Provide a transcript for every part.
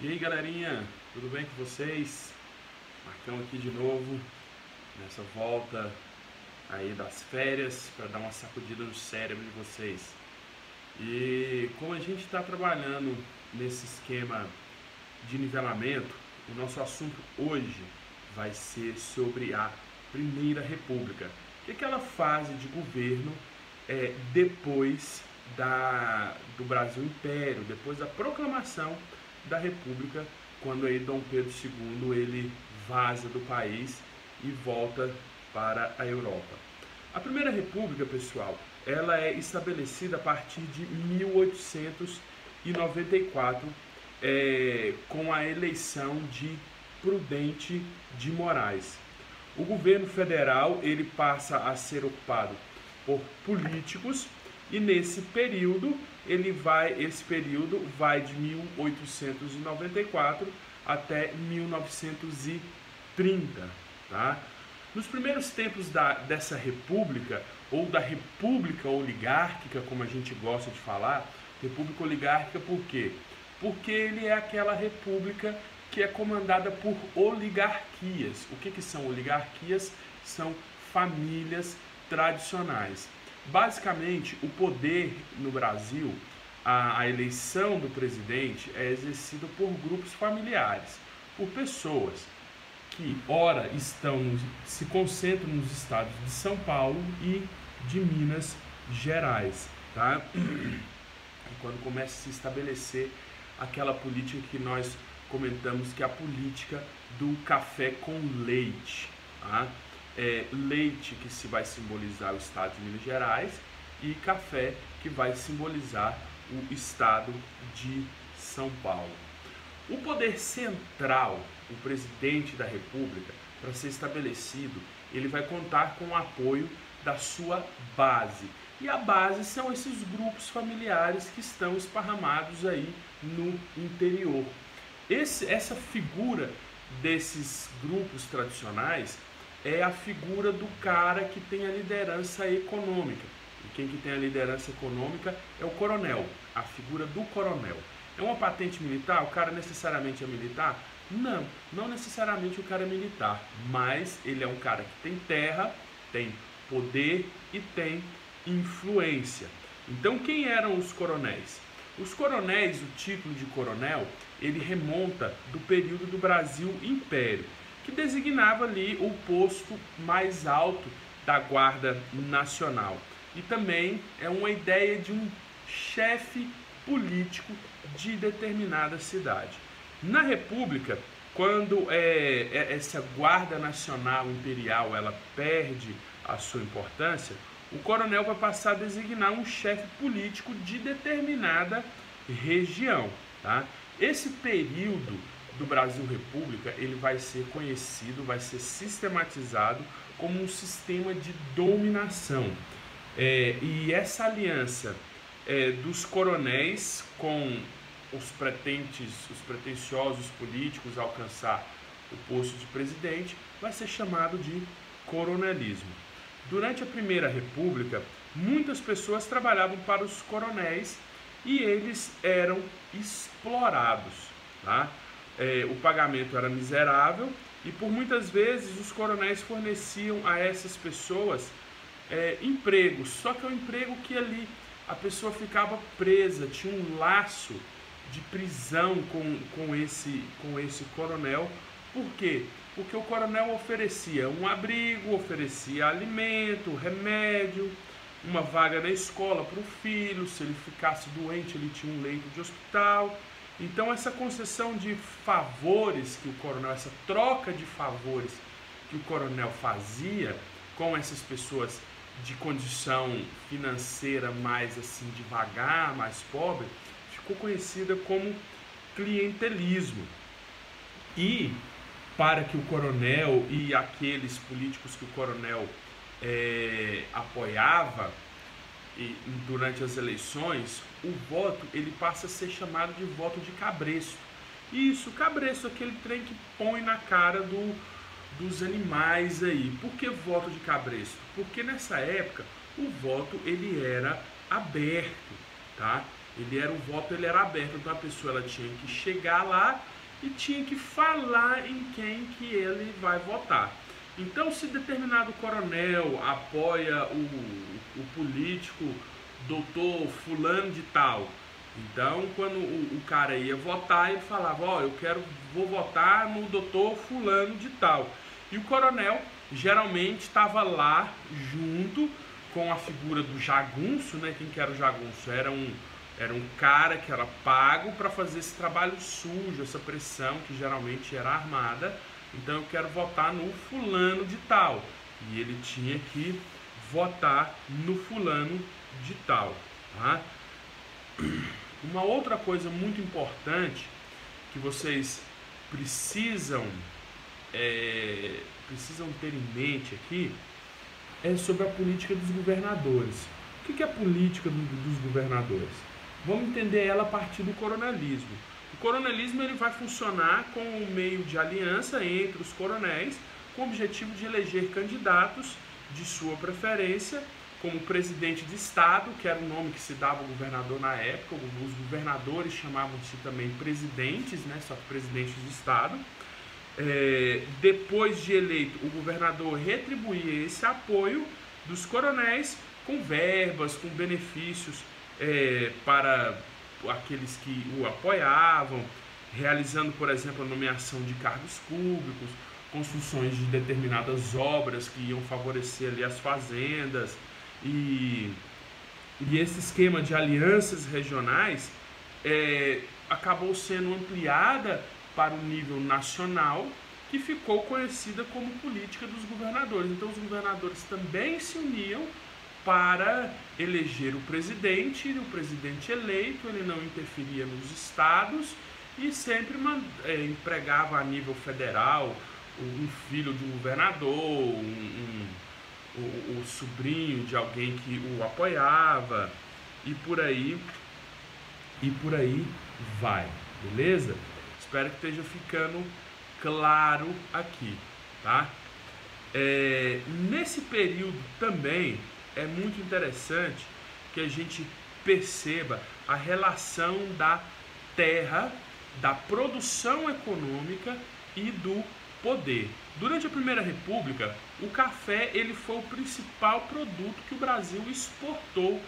E aí galerinha, tudo bem com vocês? Marcão aqui de novo, nessa volta aí das férias, para dar uma sacudida no cérebro de vocês. E como a gente está trabalhando nesse esquema de nivelamento, o nosso assunto hoje vai ser sobre a Primeira República, que é aquela fase de governo depois do Brasil Império, depois da proclamação da República, quando aí Dom Pedro II ele vaza do país e volta para a Europa. A Primeira República, pessoal, ela é estabelecida a partir de 1894, com a eleição de Prudente de Moraes. O governo federal ele passa a ser ocupado por políticos e nesse período esse período vai de 1894 até 1930, tá? Nos primeiros tempos dessa república, ou da república oligárquica, como a gente gosta de falar, república oligárquica por quê? Porque ele é aquela república que é comandada por oligarquias. O que são oligarquias? São famílias tradicionais. Basicamente, o poder no Brasil, a eleição do presidente é exercida por grupos familiares, por pessoas que, ora, se concentram nos estados de São Paulo e de Minas Gerais, tá? E quando começa a se estabelecer aquela política que nós comentamos, que é a política do café com leite, tá? Leite que se vai simbolizar o estado de Minas Gerais e café que vai simbolizar o estado de São Paulo. O poder central, o presidente da República, para ser estabelecido, ele vai contar com o apoio da sua base. E a base são esses grupos familiares que estão esparramados aí no interior. Essa figura desses grupos tradicionais é a figura do cara que tem a liderança econômica. E quem que tem a liderança econômica é o coronel, a figura do coronel. É uma patente militar? O cara necessariamente é militar? Não, não necessariamente o cara é militar, mas ele é um cara que tem terra, tem poder e tem influência. Então quem eram os coronéis? Os coronéis, o título de coronel, ele remonta do período do Brasil Império, que designava ali o posto mais alto da Guarda Nacional. E também é uma ideia de um chefe político de determinada cidade. Na República, quando essa Guarda Nacional Imperial ela perde a sua importância, o coronel vai passar a designar um chefe político de determinada região, tá? Esse período do Brasil República, ele vai ser conhecido, vai ser sistematizado como um sistema de dominação. E essa aliança dos coronéis com os pretensiosos políticos a alcançar o posto de presidente vai ser chamado de coronelismo. Durante a Primeira República, muitas pessoas trabalhavam para os coronéis e eles eram explorados, tá? O pagamento era miserável e por muitas vezes os coronéis forneciam a essas pessoas empregos, só que é um emprego que ali a pessoa ficava presa, tinha um laço de prisão com esse coronel. Por quê? Porque o coronel oferecia um abrigo, oferecia alimento, remédio, uma vaga na escola para o filho, se ele ficasse doente ele tinha um leito de hospital. Então essa concessão de favores que o coronel, essa troca de favores que o coronel fazia com essas pessoas de condição financeira mais assim devagar, mais pobre, ficou conhecida como clientelismo. E para que o coronel e aqueles políticos que o coronel apoiava durante as eleições, o voto ele passa a ser chamado de voto de cabresto. Isso, cabresto, aquele trem que põe na cara dos animais aí. Por que voto de cabresto? Porque nessa época o voto ele era aberto, tá? O voto ele era aberto, então a pessoa ela tinha que chegar lá e tinha que falar em quem que ele vai votar. Então, se determinado coronel apoia o político doutor fulano de tal, então quando o cara ia votar, ele falava, ó, vou votar no doutor fulano de tal. E o coronel geralmente estava lá junto com a figura do jagunço, né? Quem que era o jagunço? Era um cara que era pago para fazer esse trabalho sujo, essa pressão que geralmente era armada. Então eu quero votar no fulano de tal. E ele tinha que votar no fulano de tal. Tá? Uma outra coisa muito importante que vocês precisam ter em mente aqui é sobre a política dos governadores. O que é a política dos governadores? Vamos entender ela a partir do coronelismo. O coronelismo ele vai funcionar como um meio de aliança entre os coronéis com o objetivo de eleger candidatos de sua preferência, como presidente de estado, que era o nome que se dava ao governador na época. Os governadores chamavam-se também presidentes, né? Só que presidentes de estado. Depois de eleito, o governador retribuía esse apoio dos coronéis com verbas, com benefícios para aqueles que o apoiavam, realizando, por exemplo, a nomeação de cargos públicos, construções de determinadas obras que iam favorecer ali as fazendas, e esse esquema de alianças regionais acabou sendo ampliada para o nível nacional, que ficou conhecida como política dos governadores. Então os governadores também se uniam para eleger o presidente, e o presidente eleito ele não interferia nos estados e sempre empregava a nível federal um filho de um governador, o sobrinho de alguém que o apoiava, e por aí vai, beleza? Espero que esteja ficando claro aqui, tá? Nesse período também é muito interessante que a gente perceba a relação da terra, da produção econômica e do poder. Durante a Primeira República, o café ele foi o principal produto que o Brasil exportou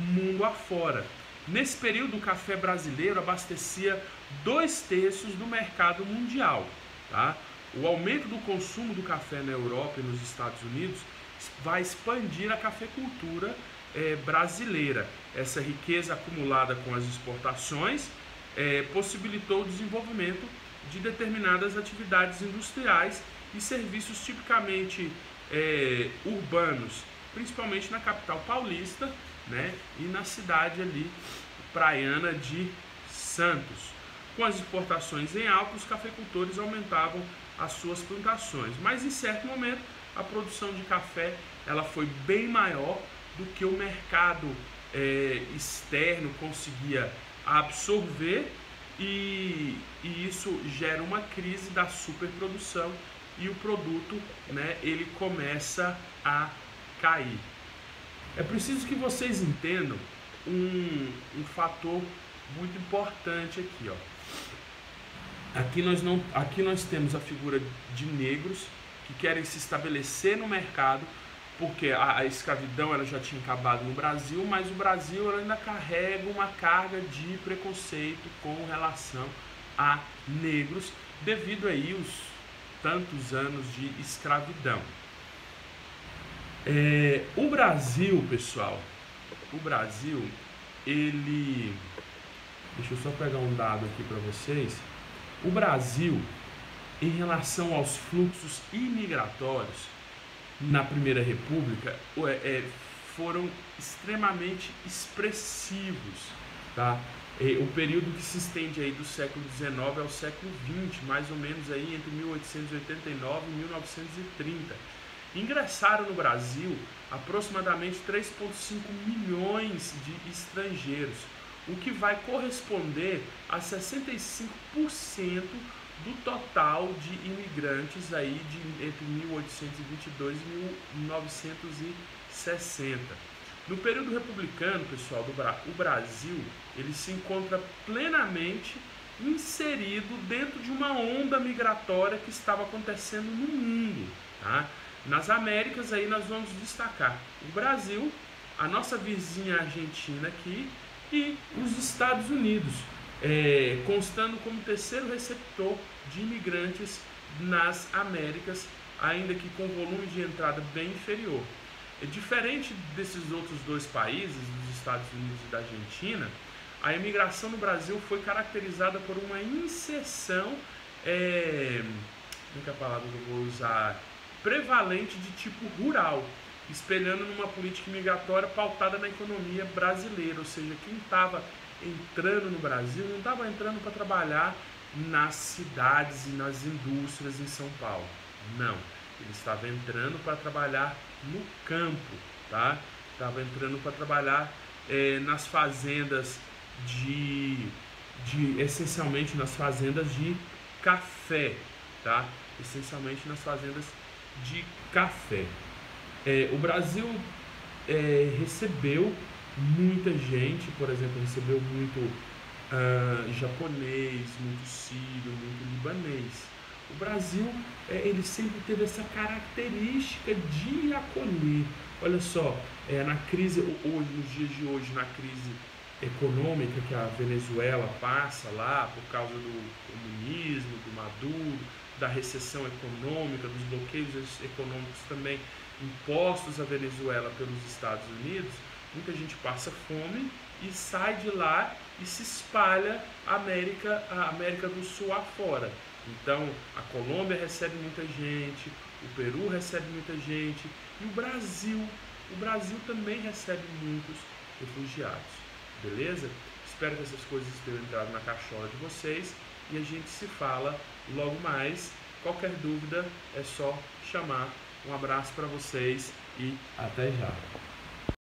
mundo afora. Nesse período, o café brasileiro abastecia 2/3 do mercado mundial. Tá? O aumento do consumo do café na Europa e nos Estados Unidos vai expandir a cafeicultura brasileira. Essa riqueza acumulada com as exportações possibilitou o desenvolvimento de determinadas atividades industriais e serviços tipicamente urbanos, principalmente na capital paulista, né, e na cidade ali praiana de Santos. Com as exportações em alta, os cafeicultores aumentavam as suas plantações, mas em certo momento a produção de café ela foi bem maior do que o mercado externo conseguia absorver, e isso gera uma crise da superprodução e o produto, né, ele começa a cair. É preciso que vocês entendam um fator muito importante aqui, ó. Aqui nós temos a figura de negros que querem se estabelecer no mercado, porque a escravidão ela já tinha acabado no Brasil, mas o Brasil ainda carrega uma carga de preconceito com relação a negros, devido aí os tantos anos de escravidão. O Brasil, pessoal, ele... Deixa eu só pegar um dado aqui para vocês. O Brasil, em relação aos fluxos imigratórios, na Primeira República, foram extremamente expressivos, tá? O período que se estende aí do século XIX ao século XX, mais ou menos aí entre 1889 e 1930. Ingressaram no Brasil aproximadamente 3,5 milhões de estrangeiros, o que vai corresponder a 65% do total de imigrantes aí entre 1822 e 1960. No período republicano, pessoal, o Brasil, ele se encontra plenamente inserido dentro de uma onda migratória que estava acontecendo no mundo, tá? Nas Américas aí nós vamos destacar o Brasil, a nossa vizinha Argentina aqui e os Estados Unidos, constando como terceiro receptor de imigrantes nas Américas, ainda que com volume de entrada bem inferior. Diferente desses outros dois países, dos Estados Unidos e da Argentina, a imigração no Brasil foi caracterizada por uma inserção, como é que é a palavra que eu vou usar, prevalente de tipo rural, espelhando numa política migratória pautada na economia brasileira, ou seja, quem estava entrando no Brasil não estava entrando para trabalhar nas cidades e nas indústrias em São Paulo, não, ele estava entrando para trabalhar no campo, tá? Estava entrando para trabalhar nas fazendas essencialmente nas fazendas de café, tá? Essencialmente nas fazendas de café. O Brasil recebeu muita gente, por exemplo, recebeu muito japonês, muito sírio, muito libanês. O Brasil, ele sempre teve essa característica de acolher. Olha só, na crise, hoje, nos dias de hoje, na crise econômica que a Venezuela passa lá, por causa do comunismo, do Maduro, da recessão econômica, dos bloqueios econômicos também impostos à Venezuela pelos Estados Unidos, muita gente passa fome e sai de lá e se espalha a América do Sul afora. Então, a Colômbia recebe muita gente, o Peru recebe muita gente e o Brasil também recebe muitos refugiados, beleza? Espero que essas coisas tenham entrado na cachola de vocês e a gente se fala logo mais. Qualquer dúvida é só chamar. Um abraço para vocês e até já!